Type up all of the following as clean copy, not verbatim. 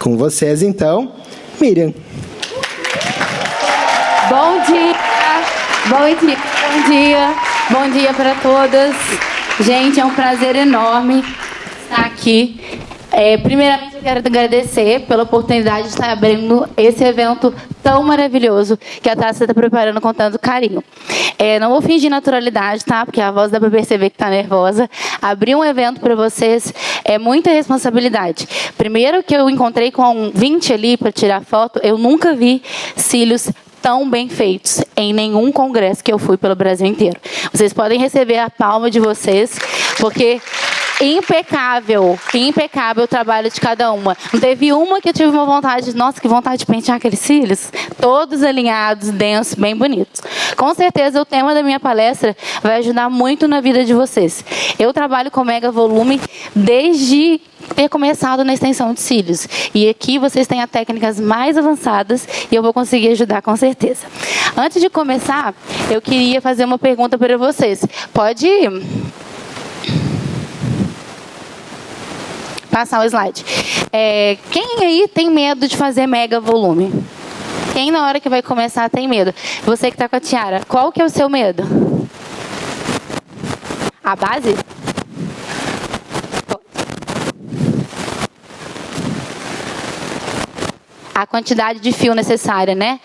Com vocês, então, Miriam. Bom dia, bom dia, bom dia, bom dia para todas. Gente, é um prazer enorme estar aqui. Primeiramente, eu quero agradecer pela oportunidade de estar abrindo esse evento tão maravilhoso que a Tássia está preparando com tanto carinho. Não vou fingir naturalidade, tá? Porque a voz dá para perceber que está nervosa. Abrir um evento para vocês é muita responsabilidade. Primeiro que eu encontrei com 20 ali para tirar foto, eu nunca vi cílios tão bem feitos em nenhum congresso que eu fui pelo Brasil inteiro. Vocês podem receber a palma de vocês, porque impecável, impecável o trabalho de cada uma. Não teve uma que eu tive uma vontade, nossa, que vontade de pentear aqueles cílios. Todos alinhados, densos, bem bonitos. Com certeza o tema da minha palestra vai ajudar muito na vida de vocês. Eu trabalho com mega volume desde ter começado na extensão de cílios. E aqui vocês têm as técnicas mais avançadas e eu vou conseguir ajudar com certeza. Antes de começar, eu queria fazer uma pergunta para vocês. Pode passar o slide. Quem aí tem medo de fazer mega volume? Quem na hora que vai começar tem medo? Você que está com a tiara, qual que é o seu medo? A base? A quantidade de fio necessária, né?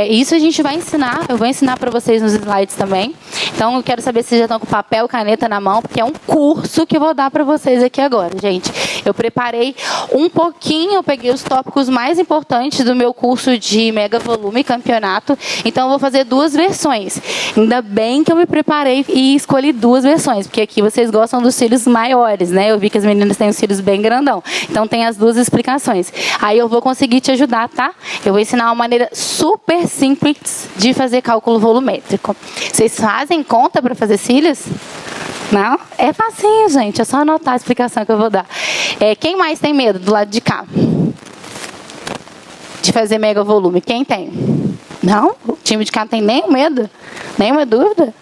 Isso a gente vai ensinar, eu vou ensinar para vocês nos slides também. Então, eu quero saber se vocês já estão com papel, caneta na mão, porque é um curso que eu vou dar para vocês aqui agora, gente. Eu preparei um pouquinho, eu peguei os tópicos mais importantes do meu curso de mega volume campeonato. Então, eu vou fazer duas versões. Ainda bem que eu me preparei e escolhi duas versões, porque aqui vocês gostam dos cílios maiores, né? Eu vi que as meninas têm os cílios bem grandão. Então, tem as duas explicações. Aí, eu vou conseguir te ajudar, tá? Eu vou ensinar uma maneira super simples de fazer cálculo volumétrico. Vocês fazem conta para fazer cílios? Não? É facinho, gente. É só anotar a explicação que eu vou dar. Quem mais tem medo do lado de cá? De fazer mega volume? Quem tem? Não? O time de cá não tem nenhum medo? Nenhuma dúvida?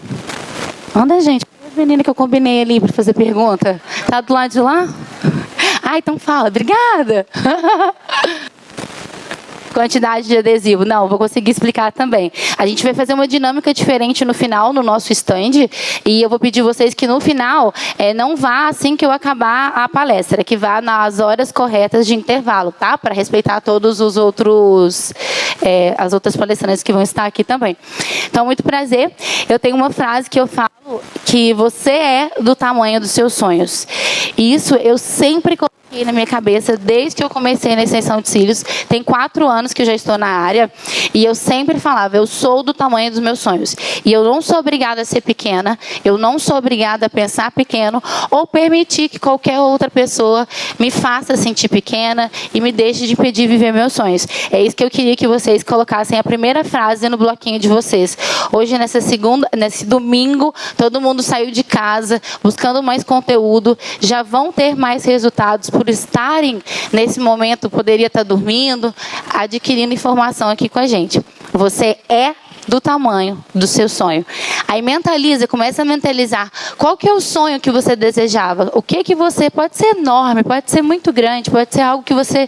Anda, gente. A menina que eu combinei ali para fazer pergunta. Tá do lado de lá? Então fala. Obrigada. Quantidade de adesivo. Não, vou conseguir explicar também. A gente vai fazer uma dinâmica diferente no final, no nosso stand, e eu vou pedir vocês que no final não vá assim que eu acabar a palestra, que vá nas horas corretas de intervalo, tá? Para respeitar todos os outros, as outras palestrantes que vão estar aqui também. Então, muito prazer. Eu tenho uma frase que eu falo que você é do tamanho dos seus sonhos. E isso eu sempre coloquei na minha cabeça desde que eu comecei na extensão de cílios. Tem 4 anos que eu já estou na área e eu sempre falava, eu sou do tamanho dos meus sonhos. E eu não sou obrigada a ser pequena, eu não sou obrigada a pensar pequeno ou permitir que qualquer outra pessoa me faça sentir pequena e me deixe de impedir de viver meus sonhos. É isso que eu queria que vocês colocassem a primeira frase no bloquinho de vocês. Hoje, nesse domingo, todo mundo saiu de casa buscando mais conteúdo, já vão ter mais resultados por estarem nesse momento, poderia estar dormindo, adquirindo informação aqui com a gente. Você é do tamanho do seu sonho. Aí mentaliza, começa a mentalizar. Qual que é o sonho que você desejava? O que você... Pode ser enorme, pode ser muito grande, pode ser algo que você...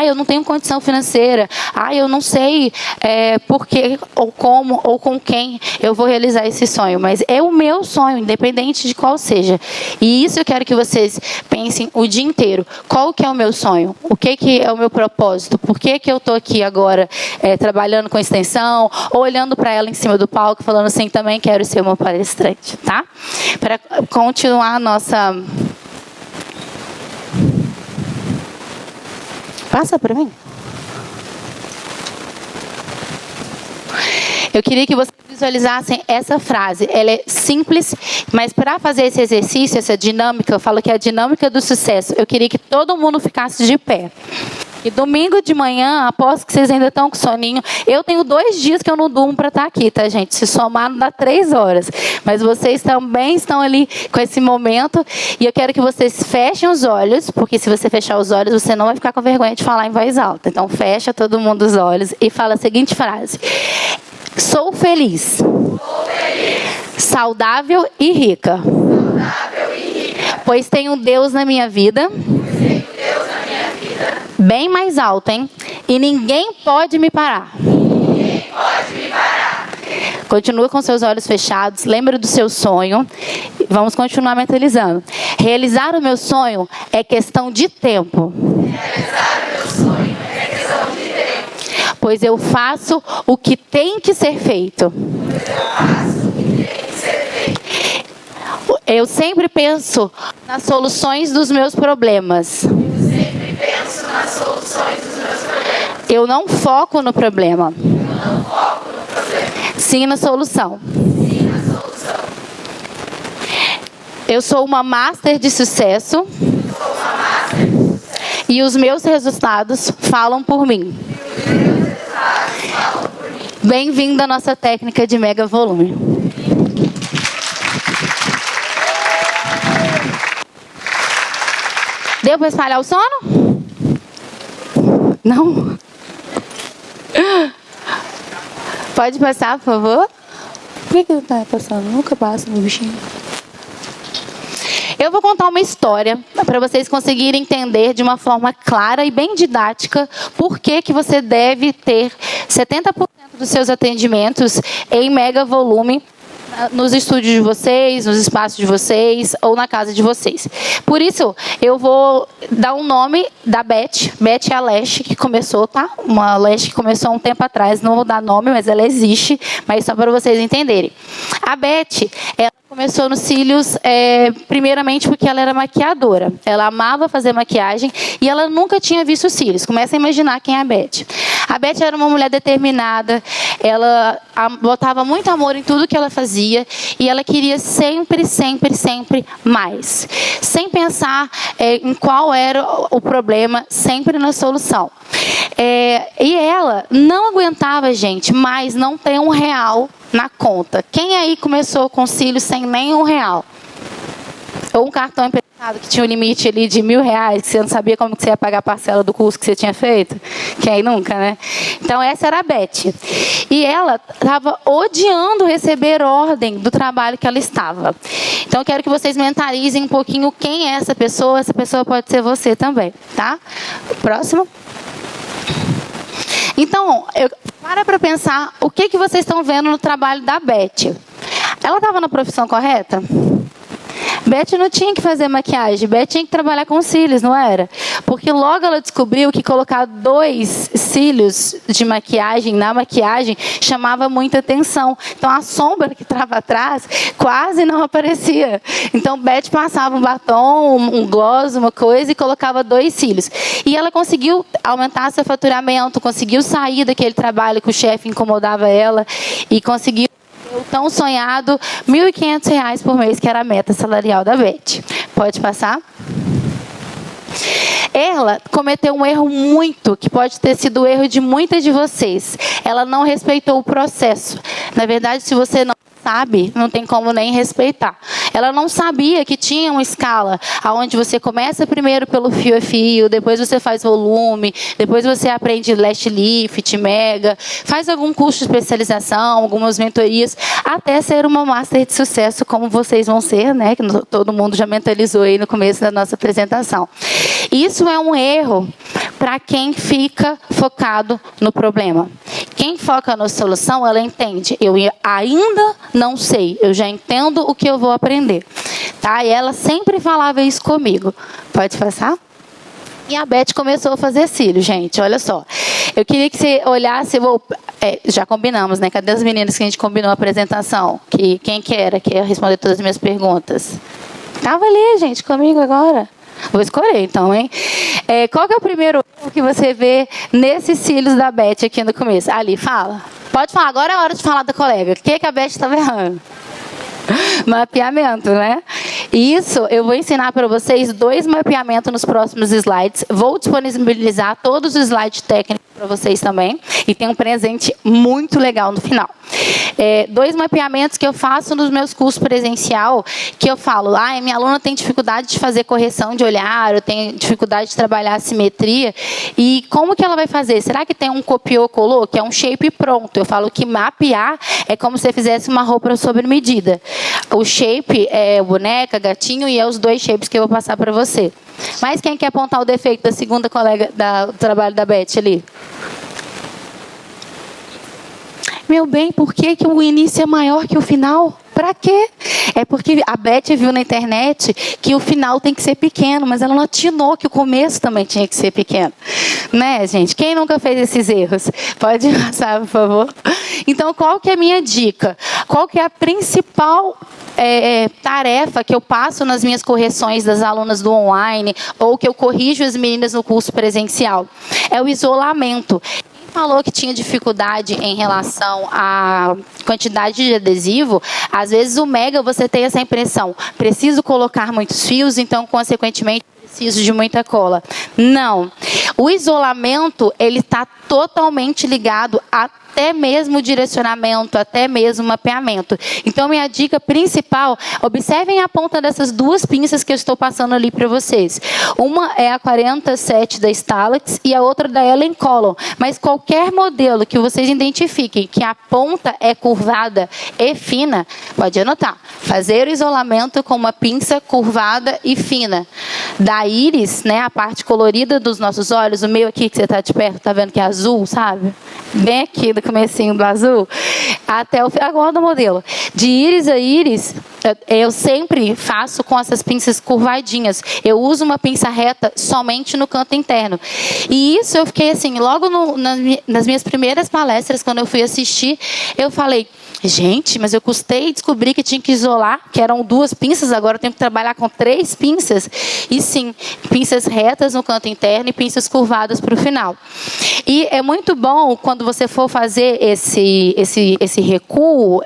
eu não tenho condição financeira. Eu não sei por quê, ou como, ou com quem eu vou realizar esse sonho. Mas é o meu sonho, independente de qual seja. E isso eu quero que vocês pensem o dia inteiro. Qual que é o meu sonho? O que é o meu propósito? Por que eu estou aqui agora trabalhando com extensão, ou olhando para ela em cima do palco, falando assim, também quero ser uma palestrante, tá? Para continuar a nossa... Passa para mim. Eu queria que vocês visualizassem essa frase. Ela é simples, mas para fazer esse exercício, essa dinâmica, eu falo que é a dinâmica do sucesso. Eu queria que todo mundo ficasse de pé. E domingo de manhã, aposto que vocês ainda estão com soninho. Eu tenho 2 dias que eu não durmo para estar aqui, tá, gente? Se somar, não dá 3 horas. Mas vocês também estão ali com esse momento. E eu quero que vocês fechem os olhos, porque se você fechar os olhos, você não vai ficar com vergonha de falar em voz alta. Então, fecha todo mundo os olhos e fala a seguinte frase. Sou feliz. Saudável e rica. Pois tenho Deus na minha vida. Bem mais alto, hein? E ninguém pode me parar. Continua com seus olhos fechados. Lembra do seu sonho. Vamos continuar mentalizando. Realizar o meu sonho é questão de tempo. Pois eu faço o que tem que ser feito. Eu sempre penso nas soluções dos meus problemas. Eu não foco no problema. Sim na solução. Eu sou uma master de sucesso. E os meus resultados falam por mim. Bem-vindo à nossa técnica de mega volume. Deu para espalhar o sono? Não? Pode passar, por favor? Por que não está passando? Nunca passa, meu bichinho. Eu vou contar uma história para vocês conseguirem entender de uma forma clara e bem didática por que você deve ter 70% dos seus atendimentos em mega volume nos estúdios de vocês, nos espaços de vocês ou na casa de vocês. Por isso, eu vou dar um nome da Beth. Beth é a Leste que começou, tá? Uma Leste que começou há um tempo atrás. Não vou dar nome, mas ela existe. Mas só para vocês entenderem. A Beth, ela começou nos cílios, primeiramente porque ela era maquiadora. Ela amava fazer maquiagem e ela nunca tinha visto os cílios. Começa a imaginar quem é a Beth. A Beth era uma mulher determinada, ela botava muito amor em tudo que ela fazia e ela queria sempre, sempre, sempre mais. Sem pensar em qual era o problema, sempre na solução. E ela não aguentava, gente, mais não ter R$1 na conta. Quem aí começou com cílios sem nem R$1? Ou um cartão emprestado que tinha um limite ali de R$1.000, que você não sabia como que você ia pagar a parcela do curso que você tinha feito? Quem nunca, né? Então, essa era a Beth. E ela estava odiando receber ordem do trabalho que ela estava. Então, eu quero que vocês mentalizem um pouquinho quem é essa pessoa. Essa pessoa pode ser você também, tá? Próximo. Então, para pensar o que vocês estão vendo no trabalho da Beth. Ela estava na profissão correta? Beth não tinha que fazer maquiagem, Beth tinha que trabalhar com cílios, não era? Porque logo ela descobriu que colocar 2 cílios de maquiagem na maquiagem chamava muita atenção. Então a sombra que estava atrás quase não aparecia. Então Beth passava um batom, um gloss, uma coisa e colocava 2 cílios. E ela conseguiu aumentar seu faturamento, conseguiu sair daquele trabalho que o chefe incomodava ela e conseguiu o tão sonhado R$1.500 por mês, que era a meta salarial da Beth. Pode passar? Ela cometeu um erro que pode ter sido o erro de muitas de vocês. Ela não respeitou o processo. Na verdade, se você não sabe, não tem como nem respeitar. Ela não sabia que tinha uma escala onde você começa primeiro pelo fio a fio, depois você faz volume, depois você aprende lash lift, mega, faz algum curso de especialização, algumas mentorias, até ser uma master de sucesso como vocês vão ser, né? Que todo mundo já mentalizou aí no começo da nossa apresentação. Isso é um erro para quem fica focado no problema. Quem foca na solução, ela entende. Eu ainda não sei, eu já entendo o que eu vou aprender. Tá? E ela sempre falava isso comigo. Pode passar? E a Beth começou a fazer cílios, gente. Olha só. Eu queria que você olhasse... já combinamos, né? Cadê as meninas que a gente combinou a apresentação? Quem que era que ia responder todas as minhas perguntas? Estava ali, gente, comigo agora. Vou escolher, então, hein? Qual que é o primeiro erro que você vê nesses cílios da Beth aqui no começo? Ali, fala. Pode falar, agora é a hora de falar da colega. O que a Beth estava errando? Mapeamento, né? Isso, eu vou ensinar para vocês 2 mapeamentos nos próximos slides. Vou disponibilizar todos os slides técnicos para vocês também. E tem um presente muito legal no final. 2 mapeamentos que eu faço nos meus cursos presencial, que eu falo, minha aluna tem dificuldade de fazer correção de olhar, eu tenho dificuldade de trabalhar a simetria. E como que ela vai fazer? Será que tem um copiou, colou, que é um shape pronto? Eu falo que mapear é como se você fizesse uma roupa sobre medida. o shape é boneca, gatinho, e é os 2 shapes que eu vou passar para você. Mas quem quer apontar o defeito da segunda colega do trabalho da Beth ali? Meu bem, por que o início é maior que o final? Pra quê? É porque a Beth viu na internet que o final tem que ser pequeno, mas ela não atinou que o começo também tinha que ser pequeno. Né, gente? Quem nunca fez esses erros? Pode passar, por favor. Então, qual que é a minha dica? Qual que é a principal tarefa que eu passo nas minhas correções das alunas do online ou que eu corrijo as meninas no curso presencial? É o isolamento. Falou que tinha dificuldade em relação à quantidade de adesivo, às vezes o mega você tem essa impressão, preciso colocar muitos fios, então consequentemente preciso de muita cola. Não. O isolamento, ele está totalmente ligado até mesmo o direcionamento, até mesmo o mapeamento. Então, minha dica principal, observem a ponta dessas 2 pinças que eu estou passando ali para vocês. Uma é a 47 da Stalax e a outra da Ellen Collon. Mas qualquer modelo que vocês identifiquem que a ponta é curvada e fina, pode anotar. Fazer o isolamento com uma pinça curvada e fina. Da íris, né, a parte colorida dos nossos olhos, o meio aqui que você está de perto, tá vendo que é azul, sabe? Bem aqui do comecinho do azul, até o agora do modelo. De íris a íris, eu sempre faço com essas pinças curvadinhas. Eu uso uma pinça reta somente no canto interno. E isso eu fiquei assim, logo nas minhas primeiras palestras, quando eu fui assistir, eu falei, gente, mas eu custei descobrir que tinha que isolar, que eram 2 pinças, agora eu tenho que trabalhar com 3 pinças. E sim, pinças retas no canto interno e pinças curvadas para o final. E é muito bom quando você for fazer esse recuo,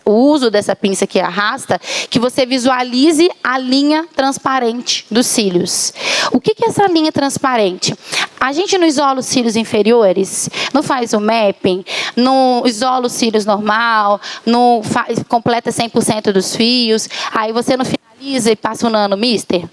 o uso dessa pinça que arrasta, que você visualize a linha transparente dos cílios. O que é essa linha transparente? A gente não isola os cílios inferiores, não faz o mapping, não isola os cílios normal, não completa 100% dos fios, aí você não finaliza e passa o nano mister.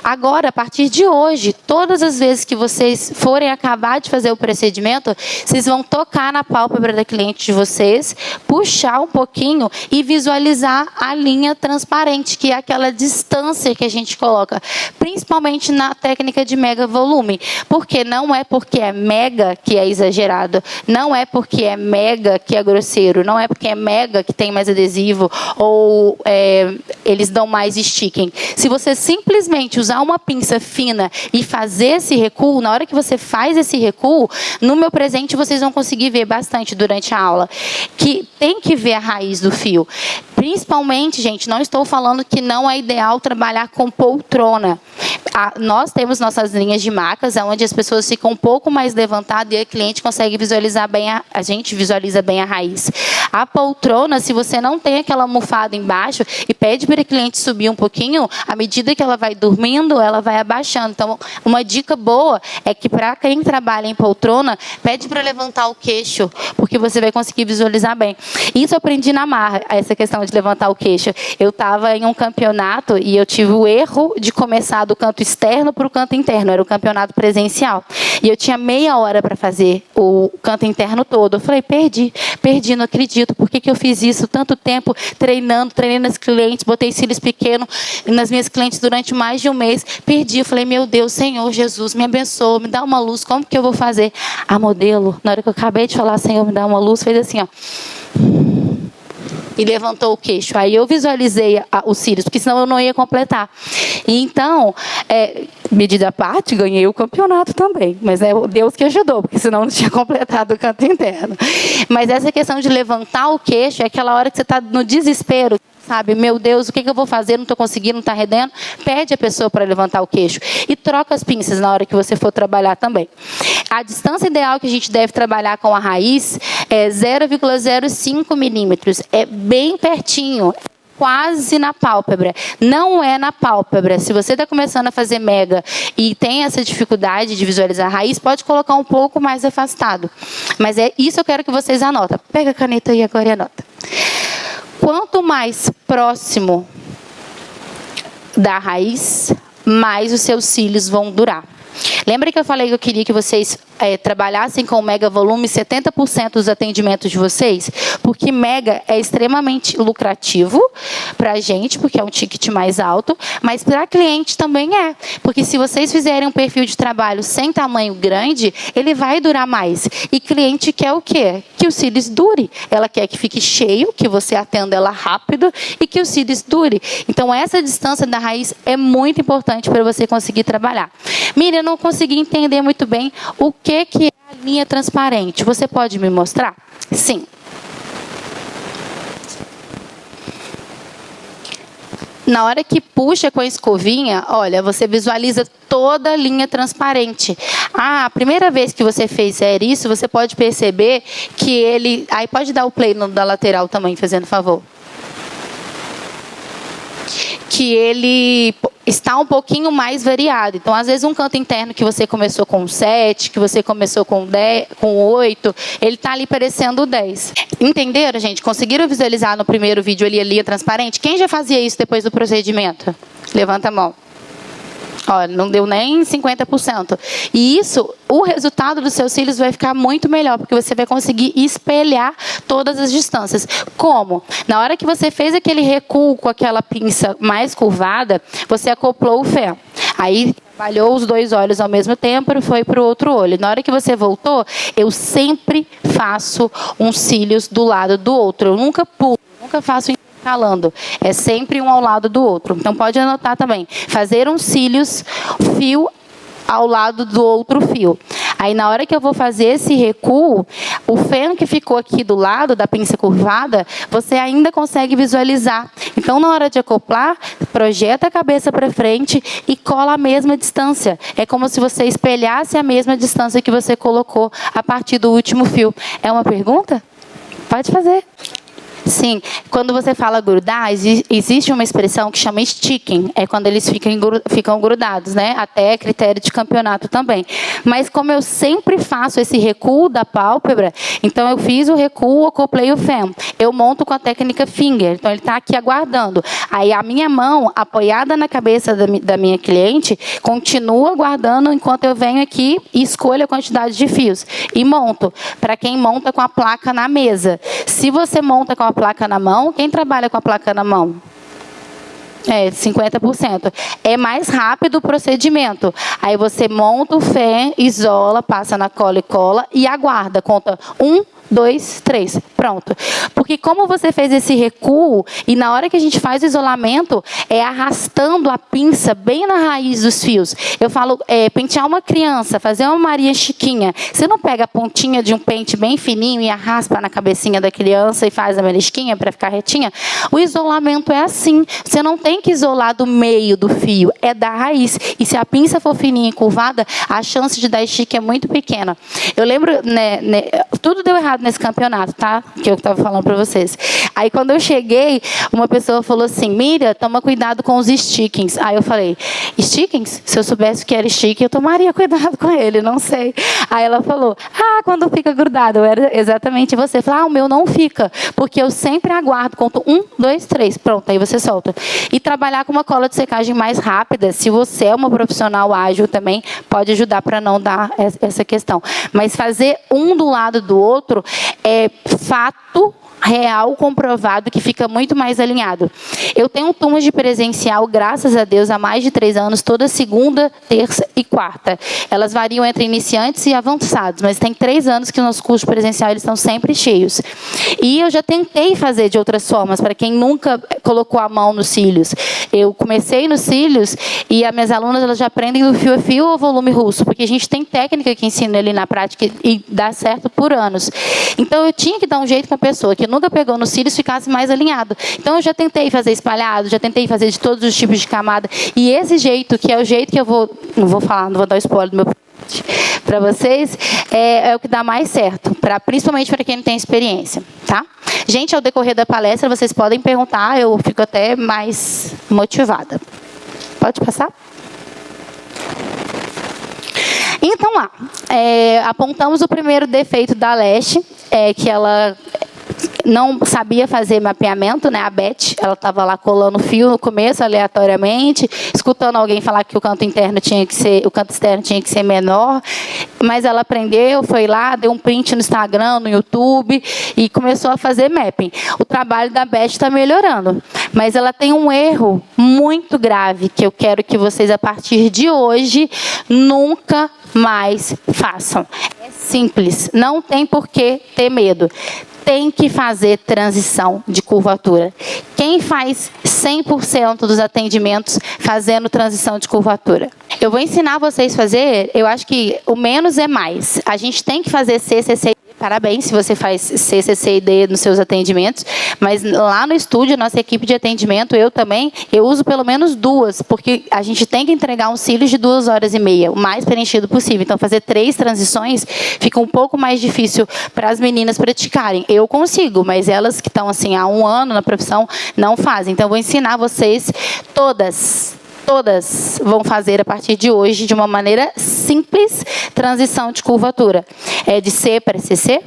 Agora, a partir de hoje, todas as vezes que vocês forem acabar de fazer o procedimento, vocês vão tocar na pálpebra da cliente de vocês, puxar um pouquinho e visualizar a linha transparente, que é aquela distância que a gente coloca, principalmente na técnica de mega volume. Porque não é porque é mega que é exagerado, não é porque é mega que é grosseiro, não é porque é mega que tem mais adesivo ou eles dão mais sticking. Se você simplesmente usar uma pinça fina e fazer esse recuo, na hora que você faz esse recuo, no meu presente vocês vão conseguir ver bastante durante a aula, que tem que ver a raiz do fio. Principalmente, gente, não estou falando que não é ideal trabalhar com poltrona. Nós temos nossas linhas de macas, onde as pessoas ficam um pouco mais levantadas e a cliente consegue visualizar bem, a gente visualiza bem a raiz. A poltrona, se você não tem aquela almofada embaixo e pede para a cliente subir um pouquinho, à medida que ela vai dormindo, ela vai abaixando. Então, uma dica boa é que para quem trabalha em poltrona, pede para levantar o queixo, porque você vai conseguir visualizar bem. Isso eu aprendi na marra, essa questão de levantar o queixo. Eu estava em um campeonato e eu tive o erro de começar do canto externo para o canto interno. Era um campeonato presencial. E eu tinha meia hora para fazer o canto interno todo. Eu falei, perdi, não acredito. Por que eu fiz isso tanto tempo treinando as clientes, botei cílios pequenos nas minhas clientes durante mais de um mês. Perdi. Eu falei, meu Deus, Senhor Jesus, me abençoa, me dá uma luz. Como que eu vou fazer? A modelo, na hora que eu acabei de falar, Senhor, me dá uma luz, fez assim, ó. E levantou o queixo. Aí eu visualizei os cílios, porque senão eu não ia completar. E então, medida à parte, ganhei o campeonato também. Mas é Deus que ajudou, porque senão eu não tinha completado o canto interno. Mas essa questão de levantar o queixo é aquela hora que você está no desespero. Sabe, meu Deus, o que eu vou fazer? Não estou conseguindo, não está rendendo. Pede a pessoa para levantar o queixo. E troca as pinças na hora que você for trabalhar também. A distância ideal que a gente deve trabalhar com a raiz é 0,05 milímetros. É bem pertinho. Quase na pálpebra. Não é na pálpebra. Se você está começando a fazer mega e tem essa dificuldade de visualizar a raiz, pode colocar um pouco mais afastado. Mas é isso que eu quero que vocês anotem. Pega a caneta aí agora e anota. Quanto mais próximo da raiz, mais os seus cílios vão durar. Lembra que eu falei que eu queria que vocês trabalhassem com mega volume 70% dos atendimentos de vocês? Porque mega é extremamente lucrativo para a gente, porque é um ticket mais alto, mas para cliente também é. Porque se vocês fizerem um perfil de trabalho sem tamanho grande, ele vai durar mais. E cliente quer o quê? Que o cílios dure. Ela quer que fique cheio, que você atenda ela rápido e que o cílios dure. Então, essa distância da raiz é muito importante para você conseguir trabalhar. Miriam, eu não consegui entender muito bem o que é a linha transparente. Você pode me mostrar? Sim. Na hora que puxa com a escovinha, olha, você visualiza toda a linha transparente. A primeira vez que você fizer isso, você pode perceber que ele... Aí pode dar o play da lateral também, fazendo favor. Que ele está um pouquinho mais variado. Então, às vezes, um canto interno que você começou com 7, que você começou com 10, com 8, ele está ali parecendo 10. Entenderam, gente? Conseguiram visualizar no primeiro vídeo ali a linha transparente? Quem já fazia isso depois do procedimento? Levanta a mão. Olha, não deu nem 50%. E isso, o resultado dos seus cílios vai ficar muito melhor, porque você vai conseguir espelhar todas as distâncias. Como? Na hora que você fez aquele recuo com aquela pinça mais curvada, você acoplou o fé. Aí, trabalhou os dois olhos ao mesmo tempo e foi para o outro olho. Na hora que você voltou, eu sempre faço uns cílios do lado do outro. Eu nunca pulo, nunca faço intercalando. É sempre um ao lado do outro. Então, pode anotar também. Fazer uns cílios fio ao lado do outro fio. Aí, na hora que eu vou fazer esse recuo, o feno que ficou aqui do lado da pinça curvada, você ainda consegue visualizar. Então, na hora de acoplar, projeta a cabeça para frente e cola a mesma distância. É como se você espelhasse a mesma distância que você colocou a partir do último fio. É uma pergunta? Pode fazer. Sim, quando você fala grudar, existe uma expressão que chama sticking, é quando eles ficam grudados, né? Até critério de campeonato também. Mas como eu sempre faço esse recuo da pálpebra, então eu fiz o recuo, acoplei o fêmur. Eu monto com a técnica finger, então ele está aqui aguardando. Aí a minha mão, apoiada na cabeça da minha cliente, continua aguardando enquanto eu venho aqui e escolho a quantidade de fios. E monto, para quem monta com a placa na mesa. Se você monta com a placa na mão, quem trabalha com a placa na mão? 50%. É mais rápido o procedimento. Aí você monta o fé, isola, passa na cola e cola e aguarda. Conta 1, 2, 3. Pronto. Porque como você fez esse recuo, e na hora que a gente faz o isolamento, é arrastando a pinça bem na raiz dos fios. Eu falo, pentear uma criança, fazer uma Maria Chiquinha. Você não pega a pontinha de um pente bem fininho e arrasta na cabecinha da criança e faz a melisquinha para ficar retinha? O isolamento é assim. Você não tem que isolar do meio do fio, é da raiz. E se a pinça for fininha e curvada, a chance de dar estique é muito pequena. Eu lembro, tudo deu errado nesse campeonato, tá? Que eu estava falando para vocês. Aí, quando eu cheguei, uma pessoa falou assim, Miriam, toma cuidado com os stickings. Aí eu falei, stickings? Se eu soubesse que era stick, eu tomaria cuidado com ele, não sei. Aí ela falou, quando fica grudado. Era exatamente você. Eu falei, o meu não fica, porque eu sempre aguardo, conto 1, 2, 3, pronto, aí você solta. E trabalhar com uma cola de secagem mais rápida, se você é uma profissional ágil também, pode ajudar para não dar essa questão. Mas fazer um do lado do outro é fato real, comprovado, que fica muito mais alinhado. Eu tenho turmas de presencial, graças a Deus, há mais de 3 anos, toda segunda, terça e quarta. Elas variam entre iniciantes e avançados, mas tem 3 anos que os nossos cursos presenciais eles estão sempre cheios. E eu já tentei fazer de outras formas, para quem nunca colocou a mão nos cílios. Eu comecei nos cílios e as minhas alunas elas já aprendem do fio a fio ou volume russo, porque a gente tem técnica que ensina ali na prática e dá certo por anos. Então, eu tinha que dar um jeito com a pessoa que nunca pegou nos cílios ficasse mais alinhado. Então, eu já tentei fazer espalhado, já tentei fazer de todos os tipos de camada. E esse jeito, que é o jeito que eu vou... Não vou falar, não vou dar spoiler do meu... para vocês, é o que dá mais certo, principalmente para quem não tem experiência, tá? Gente, ao decorrer da palestra, vocês podem perguntar, eu fico até mais motivada. Pode passar? Então, apontamos o primeiro defeito da Leste, que ela não sabia fazer mapeamento, né? A Beth, ela estava lá colando fio no começo, aleatoriamente, escutando alguém falar que o canto externo tinha que ser menor, mas ela aprendeu, foi lá, deu um print no Instagram, no YouTube e começou a fazer mapping. O trabalho da Beth está melhorando, mas ela tem um erro muito grave que eu quero que vocês, a partir de hoje, nunca mais façam. É simples, não tem por que ter medo. Tem que fazer transição de curvatura. Quem faz 100% dos atendimentos fazendo transição de curvatura? Eu vou ensinar vocês a fazer, eu acho que o menos é mais. A gente tem que fazer CCC. Parabéns se você faz CCC e D nos seus atendimentos, mas lá no estúdio, nossa equipe de atendimento, eu também, eu uso pelo menos 2, porque a gente tem que entregar um cílios de 2h30, o mais preenchido possível. Então, fazer 3 transições fica um pouco mais difícil para as meninas praticarem. Eu consigo, mas elas que estão assim há 1 ano na profissão não fazem. Então, eu vou ensinar vocês todas vão fazer a partir de hoje, de uma maneira simples, transição de curvatura. É de C para CC,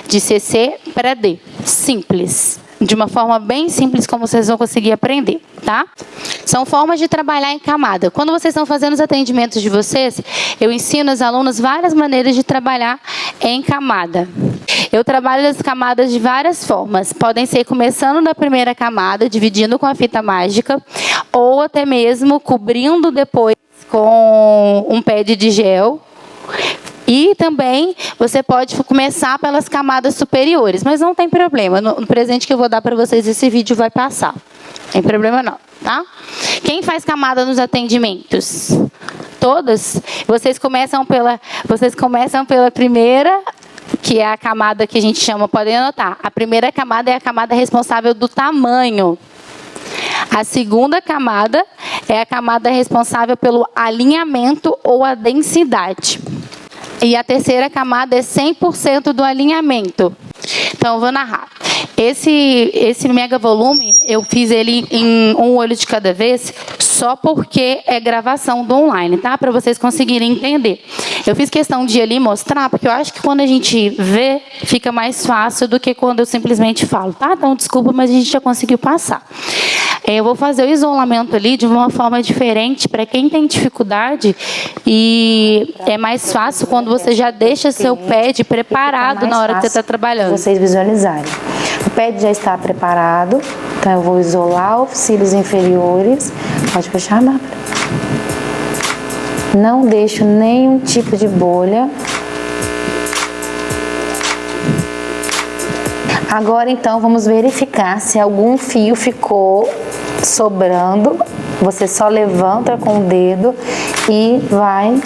de CC para D. Simples. De uma forma bem simples, como vocês vão conseguir aprender, tá? São formas de trabalhar em camada. Quando vocês estão fazendo os atendimentos de vocês, eu ensino aos alunos várias maneiras de trabalhar em camada. Eu trabalho as camadas de várias formas. Podem ser começando na primeira camada, dividindo com a fita mágica, ou até mesmo cobrindo depois com um pad de gel. E também você pode começar pelas camadas superiores, mas não tem problema. No presente que eu vou dar para vocês, esse vídeo vai passar. Não tem problema não, tá? Quem faz camada nos atendimentos? Todas? Vocês começam pela primeira, que é a camada que a gente chama, podem anotar. A primeira camada é a camada responsável do tamanho. A segunda camada é a camada responsável pelo alinhamento ou a densidade. E a terceira camada é 100% do alinhamento. Então, eu vou narrar. Esse mega volume, eu fiz ele em um olho de cada vez, só porque é gravação do online, tá? Para vocês conseguirem entender. Eu fiz questão de ali mostrar, porque eu acho que quando a gente vê, fica mais fácil do que quando eu simplesmente falo, tá? Então, desculpa, mas a gente já conseguiu passar. Eu vou fazer o isolamento ali de uma forma diferente para quem tem dificuldade, e é mais fácil quando você já deixa seu pad preparado na hora que você está trabalhando. Vocês visualizarem. O pad já está preparado, então eu vou isolar os cílios inferiores. Pode fechar, Bárbara. Não deixo nenhum tipo de bolha. Agora, então, vamos verificar se algum fio ficou sobrando. Você só levanta com o dedo e vai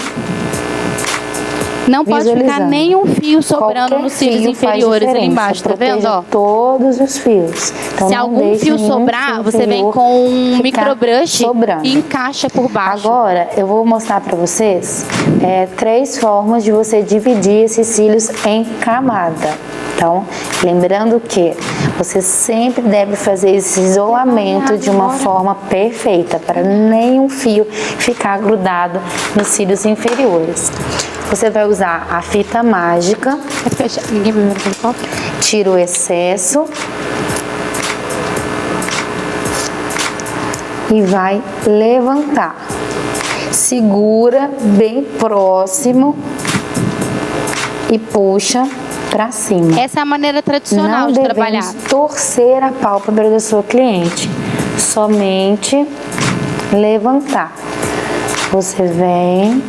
Não pode ficar nenhum fio sobrando nos cílios inferiores ali embaixo, tá vendo? Ó, todos os fios. Então, se algum fio sobrar, você vem com um microbrush e encaixa por baixo. Agora, eu vou mostrar para vocês 3 formas de você dividir esses cílios em camada. Então, lembrando que você sempre deve fazer esse isolamento de uma forma perfeita, para nenhum fio ficar grudado nos cílios inferiores. Você vai usar a fita mágica, tira o excesso e vai levantar. Segura bem próximo e puxa para cima. Essa é a maneira tradicional de trabalhar. Não devemos torcer a pálpebra da sua cliente, somente levantar. Você vem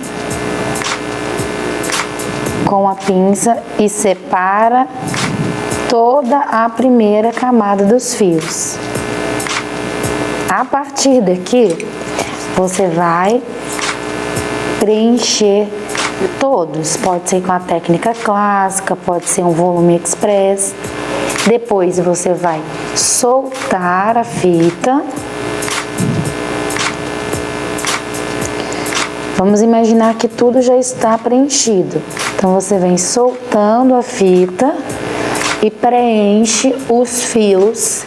com a pinça e separa toda a primeira camada dos fios. A partir daqui, você vai preencher todos. Pode ser com a técnica clássica, pode ser um volume express. Depois você vai soltar a fita. Vamos imaginar que tudo já está preenchido. Então, você vem soltando a fita e preenche os fios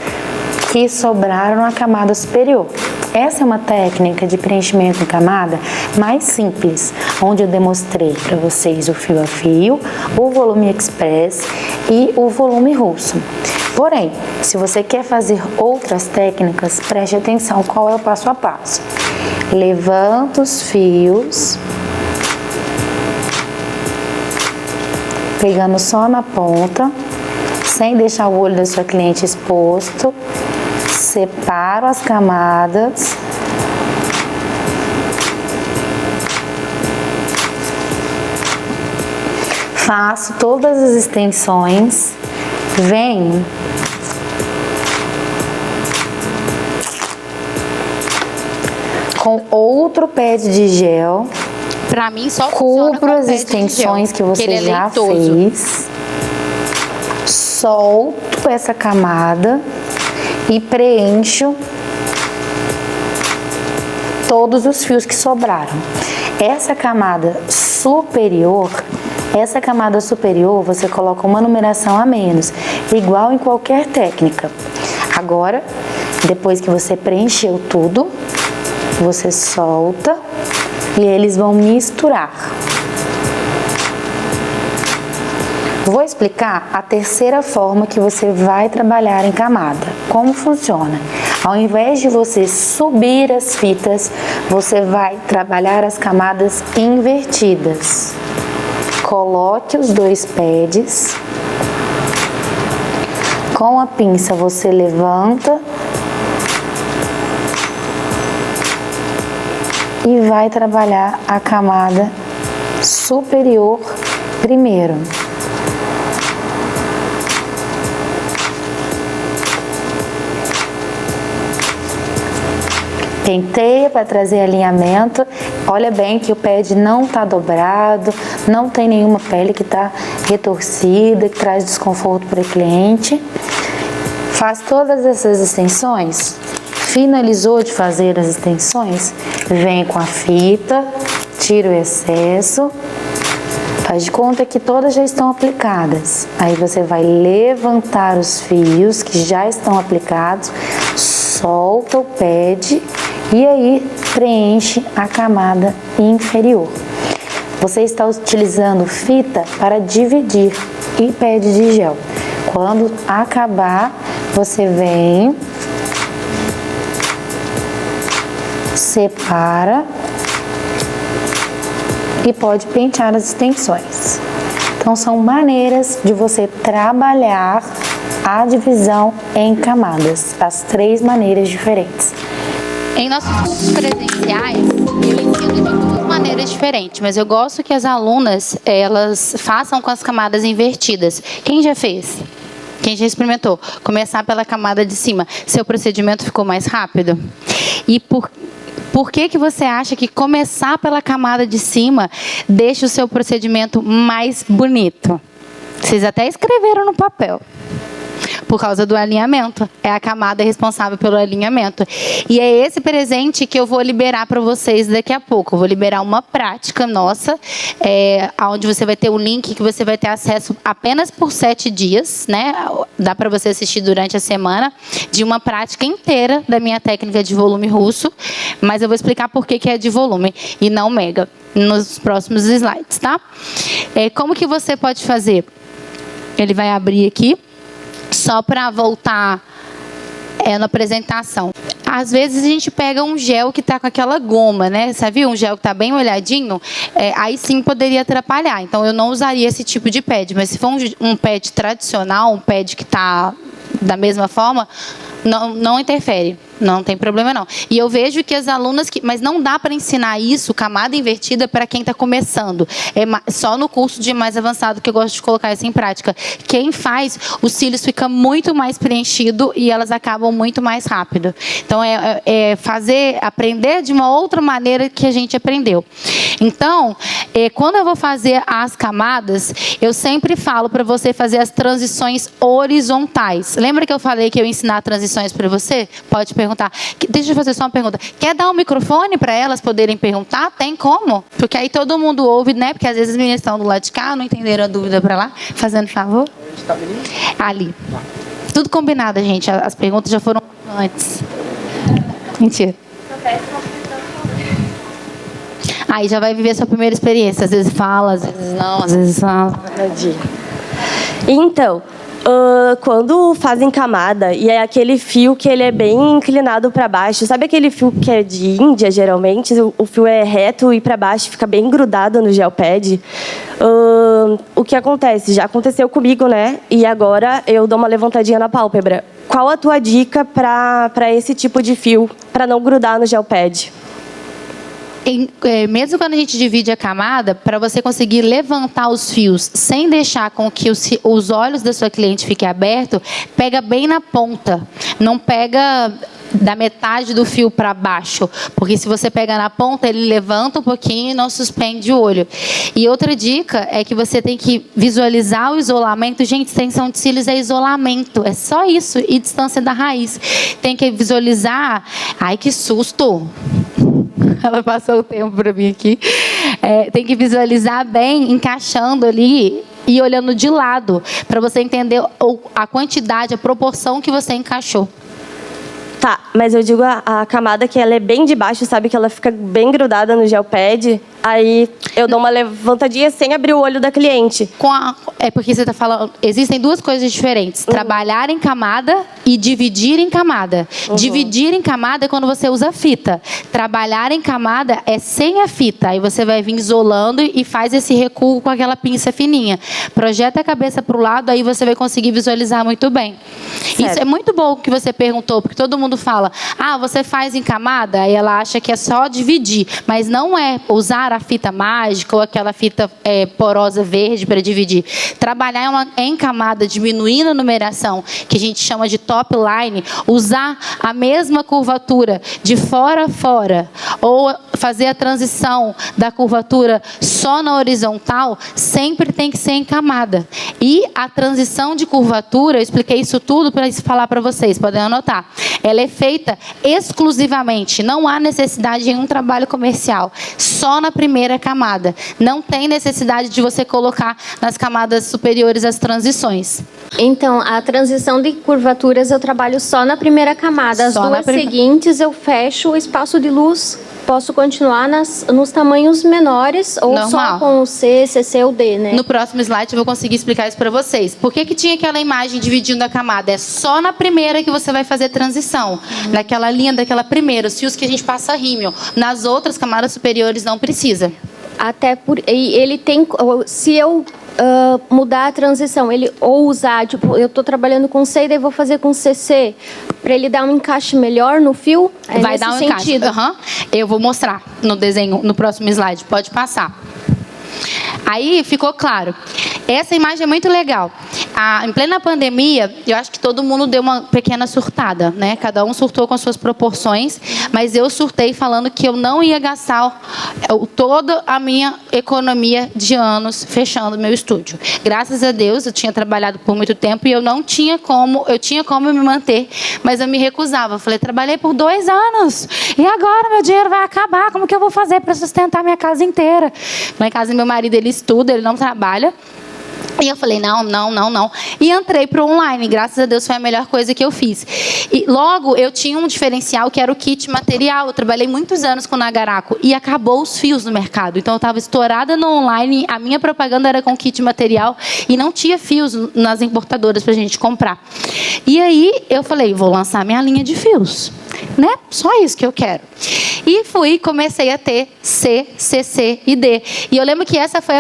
que sobraram na camada superior. Essa é uma técnica de preenchimento em camada mais simples, onde eu demonstrei para vocês o fio a fio, o volume express e o volume russo. Porém, se você quer fazer outras técnicas, preste atenção qual é o passo a passo. Levanta os fios, pegando só na ponta, sem deixar o olho da sua cliente exposto. Separo as camadas. Faço todas as extensões. Venho com outro pad de gel. Pra mim só funciona cubro com as pad extensões de que gel, você ele é já leitoso. fez. Solto essa camada e preencho todos os fios que sobraram. Essa camada superior você coloca uma numeração a menos, igual em qualquer técnica. Agora, depois que você preencheu tudo, você solta e eles vão misturar. Vou explicar a terceira forma que você vai trabalhar em camada. Como funciona? Ao invés de você subir as fitas, você vai trabalhar as camadas invertidas. Coloque os dois pads. Com a pinça você levanta e vai trabalhar a camada superior primeiro. Penteia para trazer alinhamento. Olha bem que o pad não está dobrado, não tem nenhuma pele que está retorcida, que traz desconforto para o cliente. Faz todas essas extensões. Finalizou de fazer as extensões, vem com a fita, tira o excesso. Faz de conta que todas já estão aplicadas. Aí você vai levantar os fios que já estão aplicados, solta o pad e aí preenche a camada inferior. Você está utilizando fita para dividir e pad de gel. Quando acabar, você vem, separa e pode pentear as extensões. Então são maneiras de você trabalhar a divisão em camadas, as 3 maneiras diferentes. Em nossos cursos presenciais, eu ensino de 2 maneiras diferentes, mas eu gosto que as alunas, elas façam com as camadas invertidas. Quem já fez? Quem já experimentou? Começar pela camada de cima. Seu procedimento ficou mais rápido? E por que você acha que começar pela camada de cima deixa o seu procedimento mais bonito? Vocês até escreveram no papel. Por causa do alinhamento. É a camada responsável pelo alinhamento. E é esse presente que eu vou liberar para vocês daqui a pouco. Eu vou liberar uma prática nossa, onde você vai ter um link que você vai ter acesso apenas por 7 dias, né? Dá para você assistir durante a semana, de uma prática inteira da minha técnica de volume russo. Mas eu vou explicar por que é de volume e não mega nos próximos slides, tá? Como que você pode fazer? Ele vai abrir aqui. Só para voltar na apresentação. Às vezes a gente pega um gel que está com aquela goma, né? Você viu? Um gel que está bem molhadinho, aí sim poderia atrapalhar. Então eu não usaria esse tipo de pad. Mas se for um pad tradicional, um pad que está da mesma forma, não interfere. Não tem problema, não. E eu vejo que as alunas... Mas não dá para ensinar isso, camada invertida, para quem está começando. É só no curso de mais avançado que eu gosto de colocar isso em prática. Quem faz, os cílios ficam muito mais preenchidos e elas acabam muito mais rápido. Então, aprender de uma outra maneira que a gente aprendeu. Então, quando eu vou fazer as camadas, eu sempre falo para você fazer as transições horizontais. Lembra que eu falei que eu ia ensinar transições para você? Pode perguntar. Deixa eu fazer só uma pergunta. Quer dar um microfone para elas poderem perguntar? Tem como? Porque aí todo mundo ouve, né? Porque às vezes as meninas estão do lado de cá, não entenderam a dúvida para lá. Fazendo favor. Ali. Tudo combinado, gente. As perguntas já foram antes. Mentira. Aí já vai viver sua primeira experiência. Às vezes fala, às vezes não, às vezes fala. Então, quando fazem camada, e é aquele fio que ele é bem inclinado para baixo, sabe aquele fio que é de Índia, geralmente? O fio é reto e para baixo, fica bem grudado no gel pad. O que acontece? Já aconteceu comigo, né? E agora eu dou uma levantadinha na pálpebra. Qual a tua dica para esse tipo de fio, para não grudar no gel pad? Mesmo quando a gente divide a camada, para você conseguir levantar os fios sem deixar com que os olhos da sua cliente fiquem abertos, pega bem na ponta. Não pega da metade do fio para baixo, porque se você pega na ponta, ele levanta um pouquinho e não suspende o olho. E outra dica é que você tem que visualizar o isolamento. Gente, extensão de cílios é isolamento, é só isso, e distância da raiz. Tem que visualizar. Ai, que susto! Ela passou o tempo para mim aqui. Tem que visualizar bem, encaixando ali e olhando de lado, para você entender a quantidade, a proporção que você encaixou. Tá, mas eu digo a camada que ela é bem de baixo, sabe? Que ela fica bem grudada no gel pad. Aí eu dou uma levantadinha sem abrir o olho da cliente. É porque você está falando... Existem duas coisas diferentes. Trabalhar em camada e dividir em camada. Dividir em camada é quando você usa fita. Trabalhar em camada é sem a fita. Aí você vai vir isolando e faz esse recuo com aquela pinça fininha. Projeta a cabeça para o lado, aí você vai conseguir visualizar muito bem. Certo. Isso é muito bom que você perguntou, porque todo mundo fala, você faz em camada? Aí ela acha que é só dividir. Mas não é usar a fita mágica ou aquela fita porosa verde para dividir. Trabalhar em camada, diminuindo a numeração, que a gente chama de top line, usar a mesma curvatura de fora a fora, ou fazer a transição da curvatura só na horizontal, sempre tem que ser em camada. E a transição de curvatura, eu expliquei isso tudo para falar para vocês, podem anotar. Ela é feita exclusivamente, não há necessidade em um trabalho comercial, só na primeira camada. Não tem necessidade de você colocar nas camadas superiores as transições. Então, a transição de curvaturas eu trabalho só na primeira camada. As duas seguintes eu fecho o espaço de luz. Posso continuar nos tamanhos menores ou normal. Só com o C, CC ou D, né? No próximo slide eu vou conseguir explicar isso para vocês. Por que tinha aquela imagem dividindo a camada? É só na primeira que você vai fazer transição. Naquela linha daquela primeira, os fios que a gente passa rímel. Nas outras camadas superiores não precisa. Até por... Ele tem... Se eu mudar a transição, ele ou usar, tipo, eu estou trabalhando com C e daí vou fazer com CC, para ele dar um encaixe melhor no fio, vai dar um sentido. Encaixe. Eu vou mostrar no desenho, no próximo slide, pode passar. Aí ficou claro. Essa imagem é muito legal. Em plena pandemia, eu acho que todo mundo deu uma pequena surtada, né? Cada um surtou com as suas proporções, mas eu surtei falando que eu não ia gastar toda a minha economia de anos fechando meu estúdio. Graças a Deus, eu tinha trabalhado por muito tempo e eu tinha como me manter, mas eu me recusava. Eu falei, trabalhei por 2 anos e agora meu dinheiro vai acabar. Como que eu vou fazer para sustentar minha casa inteira? Lá em casa, meu marido, ele estuda, ele não trabalha. E eu falei, não. E entrei para o online. Graças a Deus foi a melhor coisa que eu fiz. E logo eu tinha um diferencial que era o kit material. Eu trabalhei muitos anos com o Nagaraco e acabou os fios no mercado. Então eu estava estourada no online. A minha propaganda era com kit material e não tinha fios nas importadoras para a gente comprar. E aí eu falei, vou lançar minha linha de fios. Né? Só isso que eu quero. E comecei a ter C, CC e D. E eu lembro que essa foi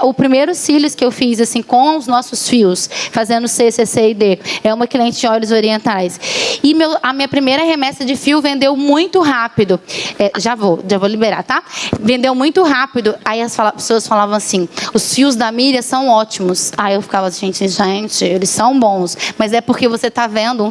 o primeiro cílios que eu fiz assim com os nossos fios, fazendo C, CC e D. É uma cliente de óleos orientais. E a minha primeira remessa de fio vendeu muito rápido. Já vou liberar, tá? Vendeu muito rápido. Aí as pessoas falavam assim, os fios da Miriam são ótimos. Aí eu ficava assim, gente, eles são bons. Mas é porque você está vendo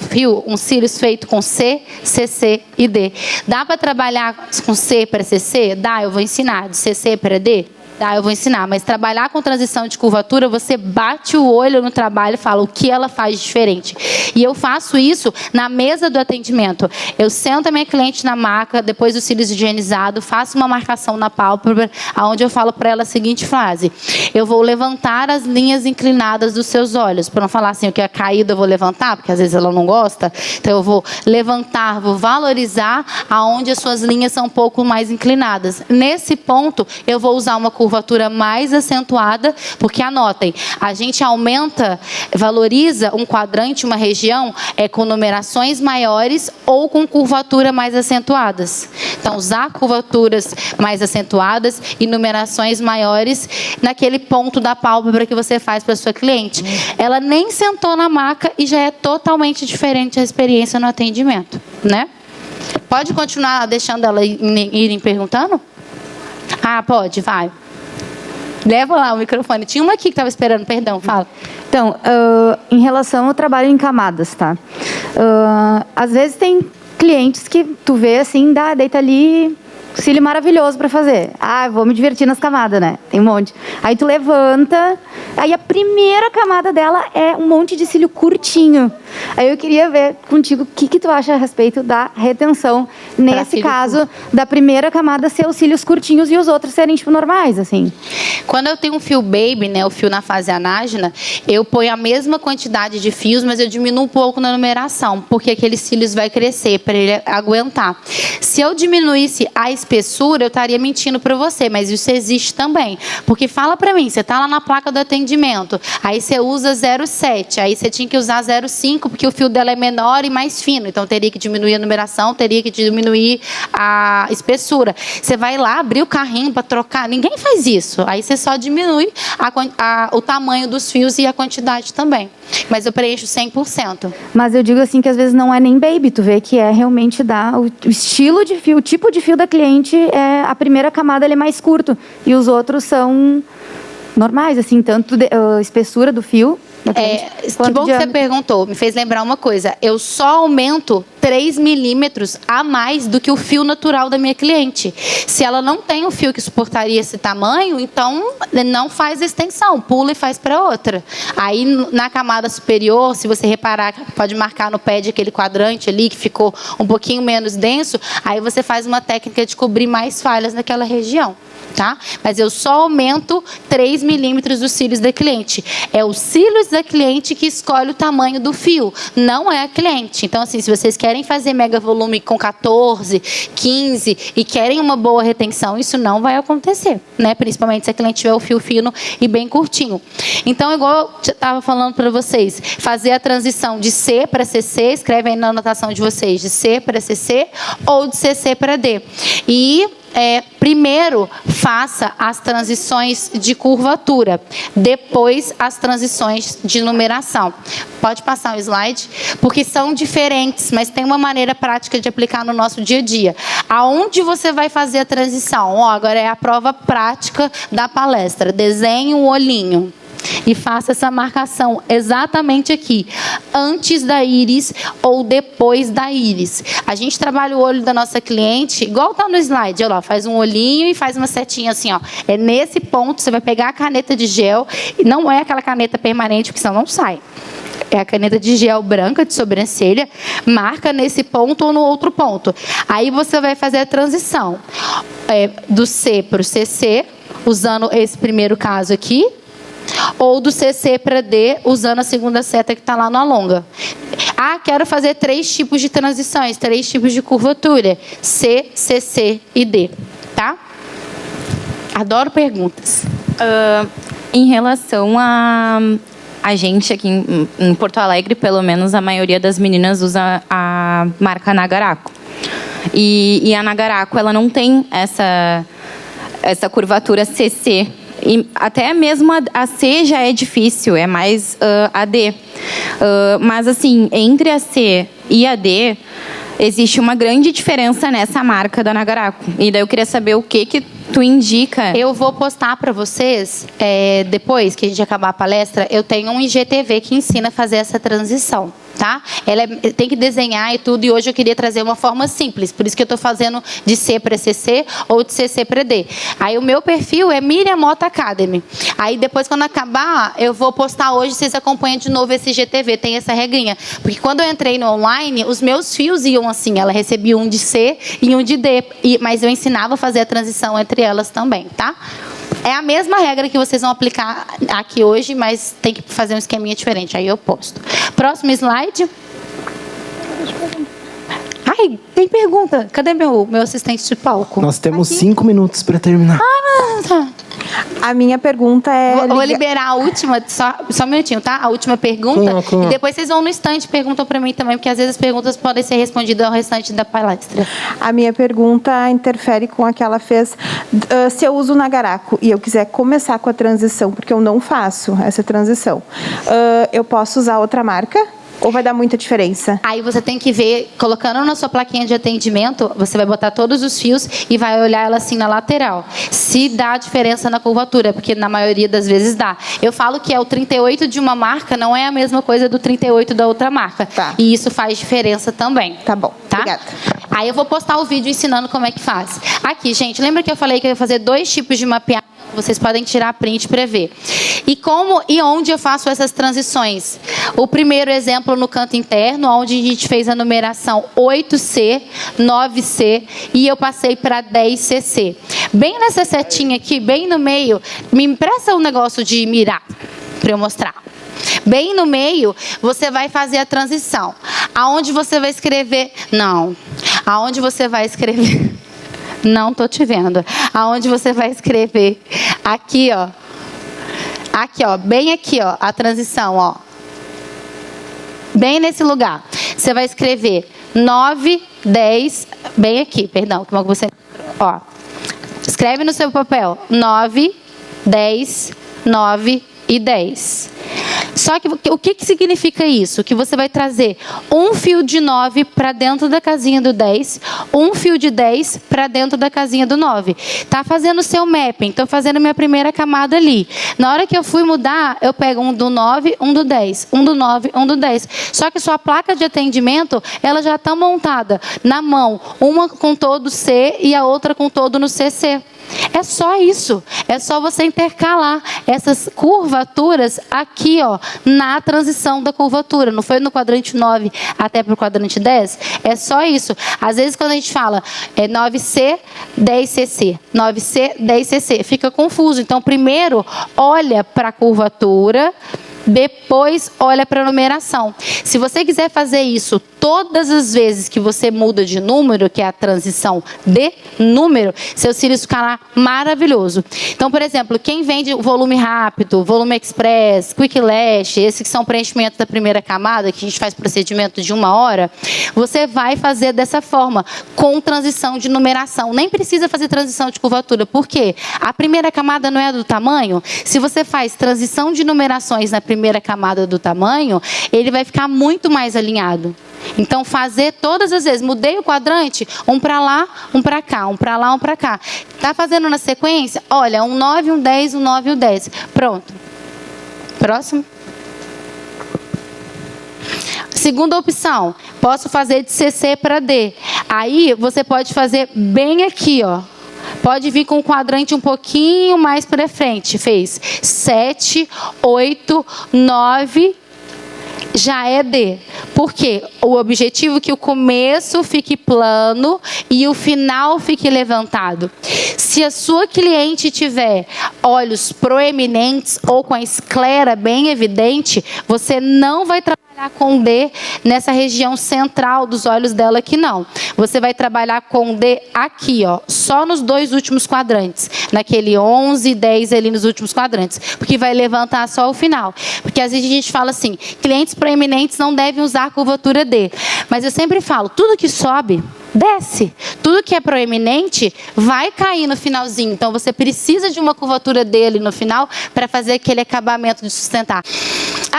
um cílios feito com C, CC e D. Dá para trabalhar com C para CC? Dá, eu vou ensinar. De CC para D? Tá, eu vou ensinar, mas trabalhar com transição de curvatura, você bate o olho no trabalho e fala o que ela faz diferente. E eu faço isso na mesa do atendimento. Eu sento a minha cliente na maca, depois do cílios higienizado, faço uma marcação na pálpebra, onde eu falo para ela a seguinte frase: eu vou levantar as linhas inclinadas dos seus olhos. Para não falar assim, o que é caído eu vou levantar, porque às vezes ela não gosta. Então eu vou levantar, vou valorizar aonde as suas linhas são um pouco mais inclinadas. Nesse ponto, eu vou usar uma curvatura mais acentuada, porque anotem, a gente aumenta, valoriza um quadrante, uma região, com numerações maiores ou com curvatura mais acentuadas. Então, usar curvaturas mais acentuadas e numerações maiores naquele ponto da pálpebra que você faz para sua cliente. Ela nem sentou na maca e já é totalmente diferente a experiência no atendimento, né? Pode continuar deixando ela irem perguntando? Ah, pode, vai. Leva lá o microfone. Tinha uma aqui que estava esperando, perdão, fala. Então, em relação ao trabalho em camadas, tá? Às vezes tem clientes que tu vê assim, deita ali, cílio maravilhoso para fazer. Ah, vou me divertir nas camadas, né? Tem um monte. Aí tu levanta, aí a primeira camada dela é um monte de cílio curtinho. Aí eu queria ver contigo o que tu acha a respeito da retenção nesse caso da primeira camada ser os cílios curtinhos e os outros serem tipo normais, assim. Quando eu tenho um fio baby, né, o fio na fase anágena, eu ponho a mesma quantidade de fios, mas eu diminuo um pouco na numeração, porque aqueles cílios vai crescer para ele aguentar. Se eu diminuísse a espessura, eu estaria mentindo para você, mas isso existe também. Porque fala para mim, você está lá na placa do atendimento, aí você usa 0,7, aí você tinha que usar 0,5, porque o fio dela é menor e mais fino, então teria que diminuir a numeração, teria que diminuir a espessura. Você vai lá abrir o carrinho para trocar, ninguém faz isso. Aí você só diminui o tamanho dos fios e a quantidade também. Mas eu preencho 100%. Mas eu digo assim que às vezes não é nem baby, tu vê que é realmente o estilo de fio, o tipo de fio da cliente, a primeira camada ele é mais curto e os outros são normais, assim, tanto a espessura do fio. Que bom que você perguntou, me fez lembrar uma coisa. Eu só aumento 3 milímetros a mais do que o fio natural da minha cliente. Se ela não tem um fio que suportaria esse tamanho, então não faz extensão, pula e faz para outra. Aí na camada superior, se você reparar, pode marcar no pad aquele quadrante ali que ficou um pouquinho menos denso, aí você faz uma técnica de cobrir mais falhas naquela região. Tá? Mas eu só aumento 3 milímetros dos cílios da cliente. É os cílios da cliente que escolhe o tamanho do fio, não é a cliente. Então, assim, se vocês querem fazer mega volume com 14, 15 e querem uma boa retenção, isso não vai acontecer, né? Principalmente se a cliente tiver o fio fino e bem curtinho. Então, igual eu estava falando para vocês, fazer a transição de C para CC, escreve aí na anotação de vocês, de C para CC ou de CC para D. E primeiro, faça as transições de curvatura, depois as transições de numeração. Pode passar o slide, porque são diferentes, mas tem uma maneira prática de aplicar no nosso dia a dia. Aonde você vai fazer a transição? Agora é a prova prática da palestra. Desenhe um olhinho e faça essa marcação exatamente aqui, antes da íris ou depois da íris. A gente trabalha o olho da nossa cliente, igual está no slide, olha lá, faz um olhinho e faz uma setinha assim, ó. É nesse ponto, você vai pegar a caneta de gel, e não é aquela caneta permanente, porque senão não sai. É a caneta de gel branca de sobrancelha, marca nesse ponto ou no outro ponto. Aí você vai fazer a transição do C para o CC, usando esse primeiro caso aqui, ou do CC para D, usando a segunda seta que está lá no alonga. Ah, quero fazer 3 tipos de transições, 3 tipos de curvatura. C, CC e D. Tá? Adoro perguntas. Em relação a gente aqui em Porto Alegre, pelo menos a maioria das meninas usa a marca Nagaraco. E a Nagaraco, ela não tem essa curvatura CC. E até mesmo a C já é difícil, é mais a D. Mas, assim, entre a C e a D, existe uma grande diferença nessa marca da Nagaraco. E daí eu queria saber o que tu indica. Eu vou postar para vocês, depois que a gente acabar a palestra, eu tenho um IGTV que ensina a fazer essa transição. tá? Ela tem que desenhar e tudo, e hoje eu queria trazer uma forma simples, por isso que eu estou fazendo de C para CC ou de CC para D. Aí o meu perfil é Miriam Mota Academy. Aí depois, quando acabar, eu vou postar hoje, vocês acompanham de novo esse IGTV, tem essa regrinha. Porque quando eu entrei no online, os meus fios iam assim, ela recebia um de C e um de D, mas eu ensinava a fazer a transição entre elas também, tá? É a mesma regra que vocês vão aplicar aqui hoje, mas tem que fazer um esqueminha diferente. Aí eu posto. Próximo slide. Ai, tem pergunta. Cadê meu assistente de palco? Nós temos 5 minutos para terminar. Tá. A minha pergunta é... Vou liberar a última, só um minutinho, tá? A última pergunta. E depois vocês vão no stand e perguntam para mim também, porque às vezes as perguntas podem ser respondidas ao restante da palestra. A minha pergunta interfere com a que ela fez. Se eu uso o Nagaraku e eu quiser começar com a transição, porque eu não faço essa transição, eu posso usar outra marca? Ou vai dar muita diferença? Aí você tem que ver, colocando na sua plaquinha de atendimento, você vai botar todos os fios e vai olhar ela assim na lateral. Se dá diferença na curvatura, porque na maioria das vezes dá. Eu falo que o 38 de uma marca não é a mesma coisa do 38 da outra marca. Tá. E isso faz diferença também. Tá bom, tá? Obrigada. Aí eu vou postar o vídeo ensinando como é que faz. Aqui, gente, lembra que eu falei que eu ia fazer 2 tipos de mapeamento? Vocês podem tirar print para ver. E como e onde eu faço essas transições? O primeiro exemplo no canto interno, onde a gente fez a numeração 8C, 9C e eu passei para 10CC. Bem nessa setinha aqui, bem no meio, me empresta um negócio de mirar para eu mostrar. Bem no meio, você vai fazer a transição. Aonde você vai escrever? Não. Aonde você vai escrever? Não estou te vendo. Aonde você vai escrever? Aqui, ó. Aqui, ó. Bem aqui, ó. A transição, ó. Bem nesse lugar. Você vai escrever 9, 10... Bem aqui, perdão. Como você... Ó. Escreve no seu papel. 9, 10, 9 e 10. Só que o que significa isso? Que você vai trazer um fio de 9 para dentro da casinha do 10, um fio de 10 para dentro da casinha do 9. Tá fazendo o seu mapping, estou fazendo a minha primeira camada ali. Na hora que eu fui mudar, eu pego um do 9, um do 10, um do 9, um do 10. Só que sua placa de atendimento, ela já está montada na mão, uma com todo C e a outra com todo no CC. É só isso. É só você intercalar essas curvaturas aqui, ó, na transição da curvatura. Não foi no quadrante 9 até para o quadrante 10? É só isso. Às vezes, quando a gente fala 9C, 10CC, 9C, 10CC, fica confuso. Então, primeiro, olha para a curvatura, depois olha para a numeração. Se você quiser fazer isso todas as vezes que você muda de número, que é a transição de número, seu cílios ficará maravilhoso. Então, por exemplo, quem vende volume rápido, volume express, quick lash, esses que são preenchimentos da primeira camada, que a gente faz procedimento de 1 hora, você vai fazer dessa forma, com transição de numeração. Nem precisa fazer transição de curvatura. Por quê? A primeira camada não é do tamanho. Se você faz transição de numerações na primeira camada do tamanho, ele vai ficar muito mais alinhado. Então, fazer todas as vezes. Mudei o quadrante, um para lá, um para cá, um para lá, um para cá. Tá fazendo na sequência? Olha, um 9, um 10, um 9 e um 10. Pronto. Próximo. Segunda opção, posso fazer de CC para D. Aí, você pode fazer bem aqui, ó. Pode vir com o quadrante um pouquinho mais para frente. Fez 7, 8, 9... já é D. Por quê? O objetivo é que o começo fique plano e o final fique levantado. Se a sua cliente tiver olhos proeminentes ou com a esclera bem evidente, você não vai trabalhar com D nessa região central dos olhos dela aqui, não. Você vai trabalhar com D aqui, ó, só nos 2 últimos quadrantes. Naquele 11 e 10 ali nos últimos quadrantes. Porque vai levantar só o final. Porque às vezes a gente fala assim, clientes proeminentes não devem usar a curvatura D. Mas eu sempre falo, tudo que sobe, desce. Tudo que é proeminente vai cair no finalzinho. Então, você precisa de uma curvatura dele no final para fazer aquele acabamento de sustentar.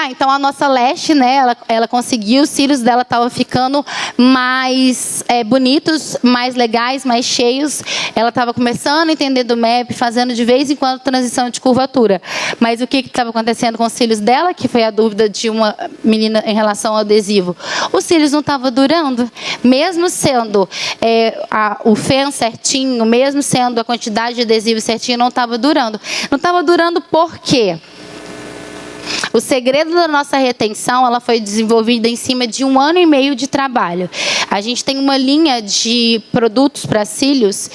Então a nossa Lash, né, ela conseguiu, os cílios dela estavam ficando mais bonitos, mais legais, mais cheios. Ela estava começando a entender do MEP, fazendo de vez em quando transição de curvatura. Mas o que estava acontecendo com os cílios dela, que foi a dúvida de uma menina em relação ao adesivo? Os cílios não estavam durando. Mesmo sendo o feno certinho, mesmo sendo a quantidade de adesivo certinho, não estava durando. Não estava durando por quê? O segredo da nossa retenção, ela foi desenvolvida em cima de 1 ano e meio de trabalho. A gente tem uma linha de produtos para cílios,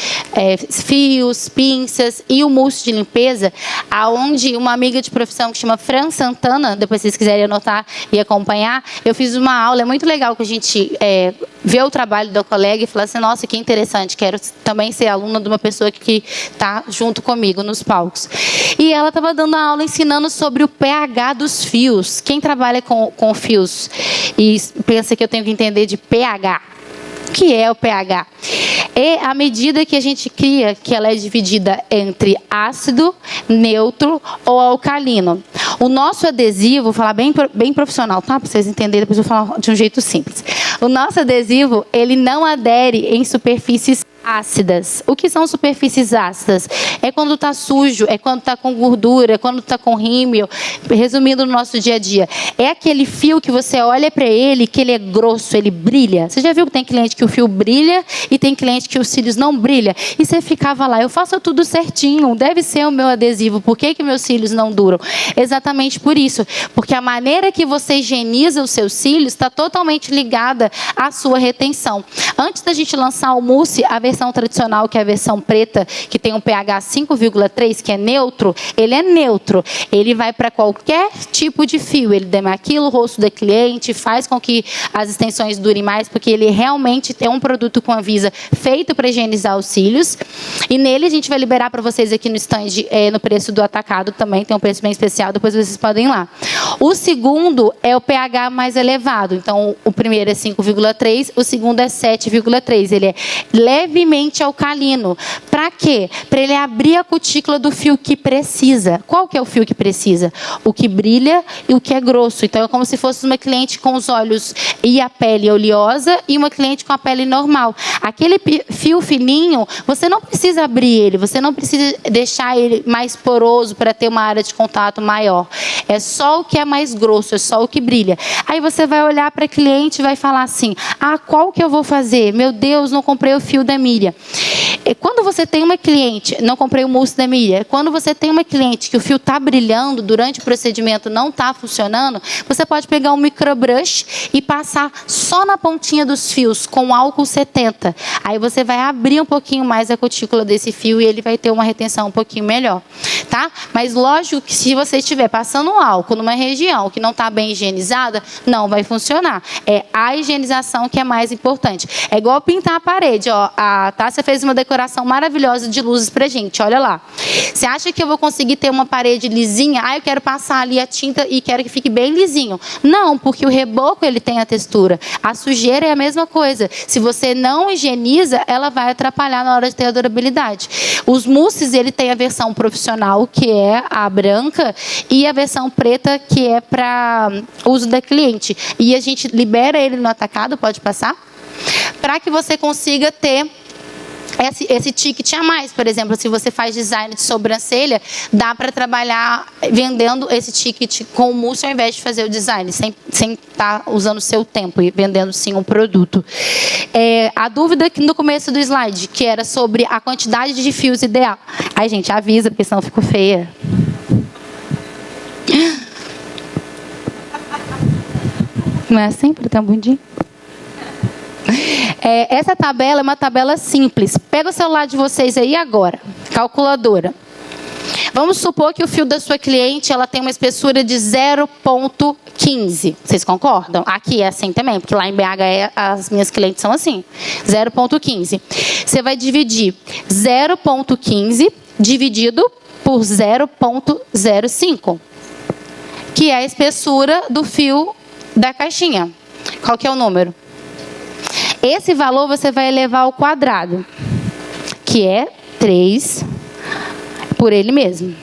fios, pinças e o mousse de limpeza, aonde uma amiga de profissão que chama Fran Santana, depois se vocês quiserem anotar e acompanhar, eu fiz uma aula, é muito legal que a gente vê o trabalho da colega e fala assim, nossa, que interessante, quero também ser aluna de uma pessoa que está junto comigo nos palcos. E ela estava dando a aula ensinando sobre o pH dos fios. Quem trabalha com fios e pensa que eu tenho que entender de pH, o que é o pH? É a medida que a gente cria, que ela é dividida entre ácido, neutro ou alcalino. O nosso adesivo, vou falar bem profissional, tá? Para vocês entenderem, depois eu vou falar de um jeito simples. O nosso adesivo, ele não adere em superfícies ácidas. O que são superfícies ácidas? É quando está sujo, é quando está com gordura, é quando está com rímel. Resumindo no nosso dia a dia, é aquele fio que você olha para ele, que ele é grosso, ele brilha. Você já viu que tem cliente que o fio brilha e tem cliente que os cílios não brilham? E você ficava lá, eu faço tudo certinho, deve ser o meu adesivo, por que meus cílios não duram? Exatamente por isso, porque a maneira que você higieniza os seus cílios está totalmente ligada à sua retenção. Antes da gente lançar o mousse, a versão tradicional, que é a versão preta, que tem um pH 5,3, que é neutro, ele é neutro. Ele vai para qualquer tipo de fio. Ele demaquila o rosto da cliente, faz com que as extensões durem mais, porque ele realmente é um produto com Anvisa feito para higienizar os cílios. E nele a gente vai liberar para vocês aqui no stand, no preço do atacado também, tem um preço bem especial, depois vocês podem ir lá. O segundo é o pH mais elevado. Então, o primeiro é 5,3, o segundo é 7,3. Ele é levemente alcalino. Para quê? Para ele abrir a cutícula do fio que precisa. Qual que é o fio que precisa? O que brilha e o que é grosso. Então, é como se fosse uma cliente com os olhos e a pele oleosa e uma cliente com a pele normal. Aquele fio fininho, você não precisa abrir ele, você não precisa deixar ele mais poroso para ter uma área de contato maior. É só o que é mais grosso, é só o que brilha. Aí você vai olhar para a cliente e vai falar assim, qual que eu vou fazer? Meu Deus, não comprei o fio da Miriam. Quando você tem uma cliente, não comprei o mousse da Miriam, quando você tem uma cliente que o fio está brilhando durante o procedimento, não está funcionando, você pode pegar um microbrush e passar só na pontinha dos fios com álcool 70. Aí você vai abrir um pouquinho mais a cutícula desse fio e ele vai ter uma retenção um pouquinho melhor, tá? Mas lógico que se você estiver passando um álcool numa região que não está bem higienizada, não vai funcionar. É a higienização que é mais importante. É igual pintar a parede, ó. A Tássia fez uma decoração maravilhosa de luzes pra gente, olha lá. Você acha que eu vou conseguir ter uma parede lisinha? Eu quero passar ali a tinta e quero que fique bem lisinho. Não, porque o reboco ele tem a textura. A sujeira é a mesma coisa. Se você não higieniza, ela vai atrapalhar na hora de ter a durabilidade. Os mousses, ele tem a versão profissional, que é a branca, e a versão preta, que é para uso da cliente. E a gente libera ele no atacado, pode passar, para que você consiga ter esse ticket a mais. Por exemplo, se você faz design de sobrancelha, dá para trabalhar vendendo esse ticket com o mousse ao invés de fazer o design, sem estar usando o seu tempo e vendendo sim um produto. A dúvida aqui no começo do slide, que era sobre a quantidade de fios ideal. Ai, gente, avisa, porque senão ficou feia. Não é assim para ter um bundinho? Essa tabela é uma tabela simples. Pega o celular de vocês aí agora, calculadora. Vamos supor que o fio da sua cliente ela tem uma espessura de 0,15. Vocês concordam? Aqui é assim também, porque lá em BH as minhas clientes são assim. 0,15. Você vai dividir 0,15 dividido por 0,05, que é a espessura do fio da caixinha. Qual que é o número? Esse valor você vai elevar ao quadrado, que é 3 por ele mesmo,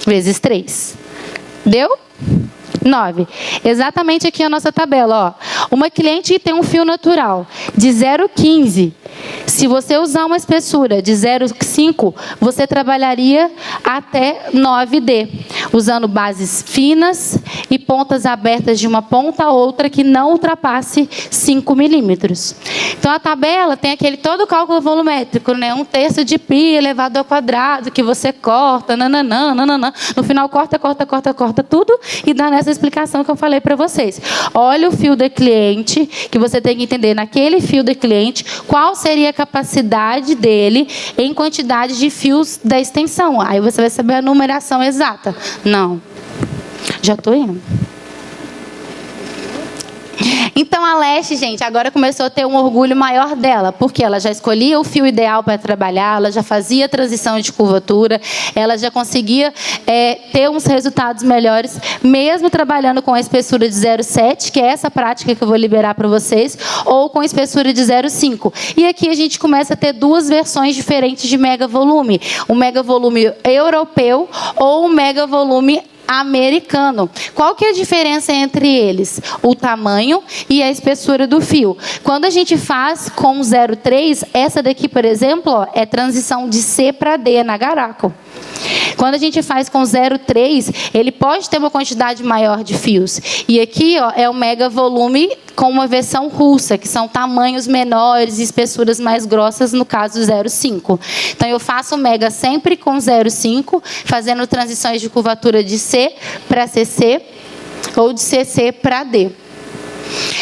vezes 3. Deu? 9. Exatamente aqui a nossa tabela, ó. Uma cliente que tem um fio natural de 0,15. Se você usar uma espessura de 0,5, você trabalharia até 9D, usando bases finas e pontas abertas de uma ponta a outra que não ultrapasse 5 milímetros. Então, a tabela tem aquele todo o cálculo volumétrico, né? 1/3 de π elevado ao quadrado, que você corta, nananã, nananã. No final, corta tudo e dá nessa explicação que eu falei para vocês. Olha o fio do cliente, que você tem que entender naquele fio do cliente qual seria a capacidade dele em quantidade de fios da extensão. Aí você vai saber a numeração exata. Não. Já estou indo. Então, a Leste, gente, agora começou a ter um orgulho maior dela, porque ela já escolhia o fio ideal para trabalhar, ela já fazia transição de curvatura, ela já conseguia ter uns resultados melhores, mesmo trabalhando com a espessura de 0,7, que é essa prática que eu vou liberar para vocês, ou com a espessura de 0,5. E aqui a gente começa a ter duas versões diferentes de mega volume. O mega volume europeu ou o mega volume americano. Qual que é a diferença entre eles? O tamanho e a espessura do fio. Quando a gente faz com 0,3, essa daqui, por exemplo, ó, é transição de C para D na Nagaraco. Quando a gente faz com 0,3, ele pode ter uma quantidade maior de fios. E aqui, ó, é o mega volume com uma versão russa, que são tamanhos menores e espessuras mais grossas, no caso 0,5. Então, eu faço o mega sempre com 0,5, fazendo transições de curvatura de C para CC ou de CC para D.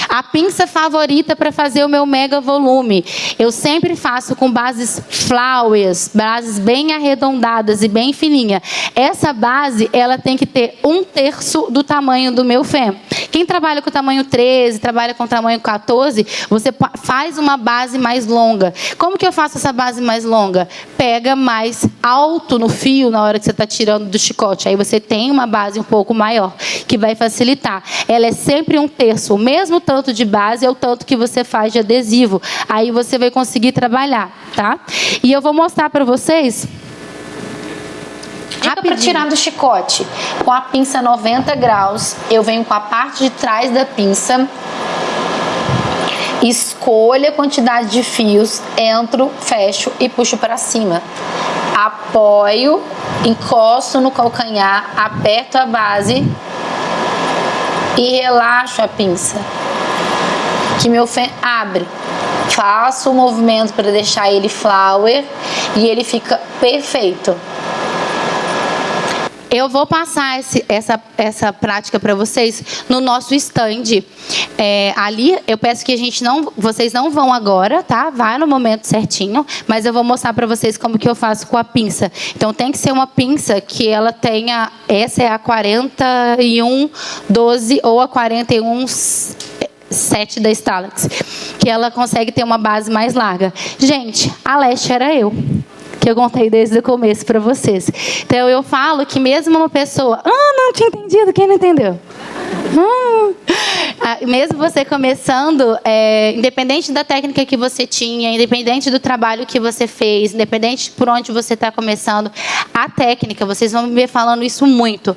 A pinça favorita para fazer o meu mega volume, eu sempre faço com bases flowers, bases bem arredondadas e bem fininha. Essa base, ela tem que ter 1/3 do tamanho do meu fêmur. Quem trabalha com tamanho 13, trabalha com tamanho 14, você faz uma base mais longa. Como que eu faço essa base mais longa? Pega mais alto no fio na hora que você está tirando do chicote. Aí você tem uma base um pouco maior, que vai facilitar. Ela é sempre 1/3. O mesmo tanto de base é o tanto que você faz de adesivo. Aí você vai conseguir trabalhar, tá? E eu vou mostrar para vocês... Dica para tirar do chicote. Com a pinça 90 graus, eu venho com a parte de trás da pinça, escolho a quantidade de fios, entro, fecho e puxo para cima. Apoio, encosto no calcanhar, aperto a base e relaxo a pinça, que meu fêmur abre. Faço o movimento para deixar ele flower e ele fica perfeito. Eu vou passar essa prática para vocês no nosso stand. Ali, eu peço que vocês não vão agora, tá? Vai no momento certinho, mas eu vou mostrar para vocês como que eu faço com a pinça. Então, tem que ser uma pinça que ela tenha... Essa é a 4112 ou a 417 da Stalax, que ela consegue ter uma base mais larga. Gente, a Leste era eu, que eu contei desde o começo para vocês. Então, eu falo que mesmo uma pessoa... não tinha entendido, quem não entendeu? Mesmo você começando, independente da técnica que você tinha, independente do trabalho que você fez, independente por onde você está começando, a técnica, vocês vão me ver falando isso muito,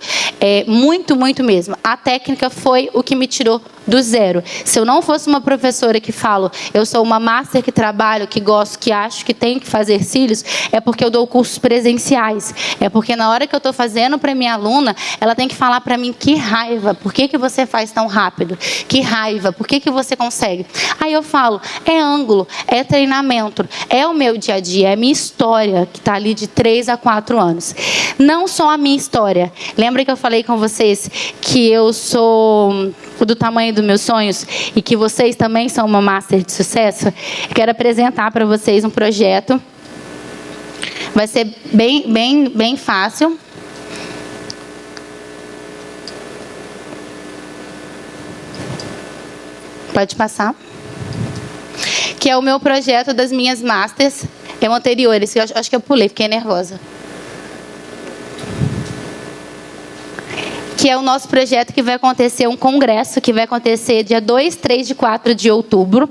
muito mesmo. A técnica foi o que me tirou do zero. Se eu não fosse uma professora que falo, eu sou uma master que trabalho, que gosto, que acho que tenho que fazer cílios, é porque eu dou cursos presenciais. É porque na hora que eu estou fazendo para minha aluna, ela tem que falar para mim: que raiva, por que você faz tão rápido? Que raiva, por que você consegue? Aí eu falo: é ângulo, é treinamento, é o meu dia a dia, é a minha história, que está ali de 3 a 4 anos. Não só a minha história. Lembra que eu falei com vocês que eu sou do tamanho dos meus sonhos e que vocês também são uma master de sucesso? Eu quero apresentar para vocês um projeto. Vai ser bem fácil. Pode passar. Que é o meu projeto das minhas masters. É o anterior, esse eu acho que eu pulei, fiquei nervosa. que é o nosso projeto que vai acontecer, um congresso que vai acontecer dia 2, 3 e 4 de outubro,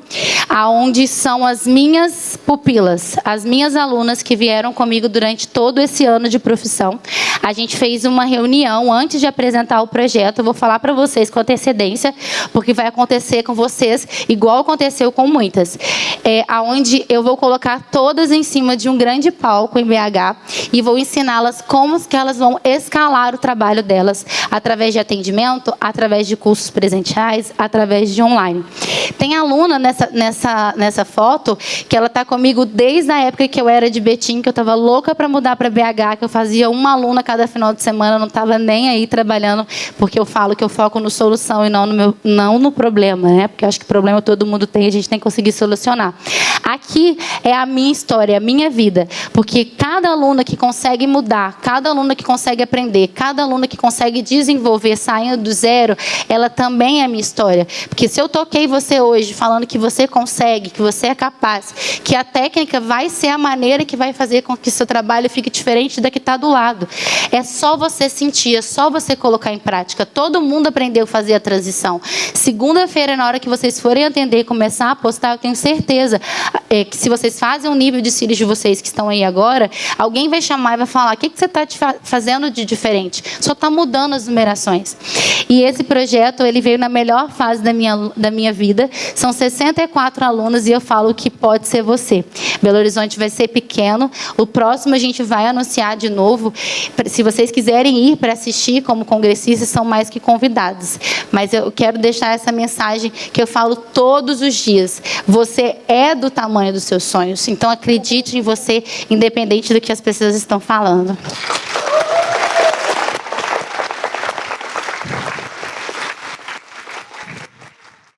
aonde são as minhas pupilas, as minhas alunas que vieram comigo durante todo esse ano de profissão. A gente fez uma reunião antes de apresentar o projeto, eu vou falar para vocês com antecedência, porque vai acontecer com vocês igual aconteceu com muitas. Aonde eu vou colocar todas em cima de um grande palco em BH e vou ensiná-las como que elas vão escalar o trabalho delas através de atendimento, através de cursos presenciais, através de online. Tem aluna nessa foto que ela está comigo desde a época que eu era de Betim, que eu estava louca para mudar para BH, que eu fazia uma aluna cada final de semana, não estava nem aí trabalhando, porque eu falo que eu foco no solução e não no problema, né? Porque eu acho que problema todo mundo tem, a gente tem que conseguir solucionar. Aqui é a minha história, a minha vida, porque cada aluna que consegue mudar, cada aluna que consegue aprender, cada aluna que consegue desenvolver saindo do zero, ela também é a minha história. Porque se eu toquei você hoje falando que você consegue, que você é capaz, que a técnica vai ser a maneira que vai fazer com que seu trabalho fique diferente da que está do lado. É só você sentir, é só você colocar em prática. Todo mundo aprendeu a fazer a transição. Segunda-feira, na hora que vocês forem atender e começar a apostar, eu tenho certeza que se vocês fazem um nível de cílios de vocês que estão aí agora, alguém vai chamar e vai falar: o que você está fazendo de diferente? Só está mudando as numerações. E esse projeto, ele veio na melhor fase da minha vida. São 64 alunos e eu falo que pode ser você. Belo Horizonte vai ser pequeno. O próximo a gente vai anunciar de novo. Se vocês quiserem ir para assistir como congressistas, são mais que convidados. Mas eu quero deixar essa mensagem que eu falo todos os dias. Você é do tamanho dos seus sonhos. Então, acredite em você, independente do que as pessoas estão falando.